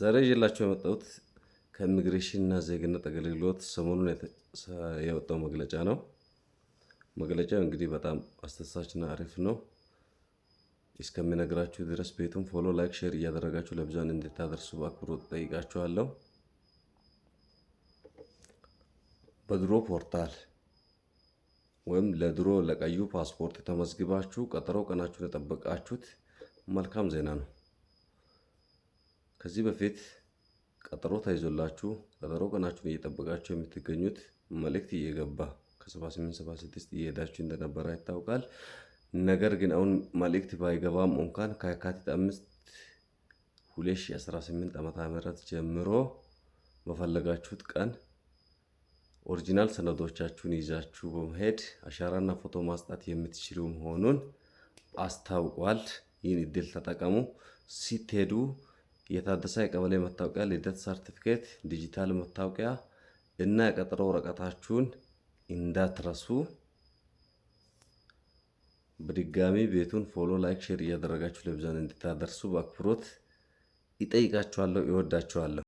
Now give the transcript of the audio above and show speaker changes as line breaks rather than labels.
ዛሬ ይዤላችሁ የመጣሁት ከኢሚግሬሽን እና ዜግነት አገልግሎት ሰሞኑን የወጣው መግለጫ ነው። መግለጫው እንግዲህ በጣም አስተሳሰችና አሪፍ ነው። እስከምነግራችሁ ድረስ ቤቱን ፎሎ፣ ላይክ፣ ሼር እያደረጋችሁ ለብዙሃን እንድታደርሱ በአክብሮት ጠይቃችኋለሁ። በድሮ ፖርታል ወይም ለድሮ ለቀዩ ፓስፖርት ተመዝግባችሁ ቀጠሮ ቀናችሁን የጠበቃችሁት መልካም ዜና ነው። ከዚህ በፊት ቀጠሮ ተይዞላችሁ ቀጠሮ ቀናችሁን እየጠበቃችሁ የምትገኙት መልእክት እየገባ ከ7876 እየሄዳችሁ እንደነበረ ይታወቃል። ነገር ግን አሁን መልእክት ባይገባም እንኳን ከየካቲት 5 2018 ዓ.ም ጀምሮ በፈለጋችሁት ቀን ኦሪጂናል ሰነዶቻችሁን ይዛችሁ በመሄድ አሻራና ፎቶ ማስጣት የምትችሉ መሆኑን አስታውቋል። ይህን እድል ተጠቀሙ። ስትሄዱ የታደሰ የቀበሌ መታወቂያ፣ ልደት ሰርቲፊኬት፣ ዲጂታል መታወቂያ እና የቀጠሮ ወረቀታችሁን እንዳትረሱ። በድጋሚ ቤቱን ፎሎ፣ ላይክ፣ ሼር እያደረጋችሁ ለብዙሃን እንድታደርሱ በአክብሮት ይጠይቃችኋለሁ። ይወዳችኋለሁ።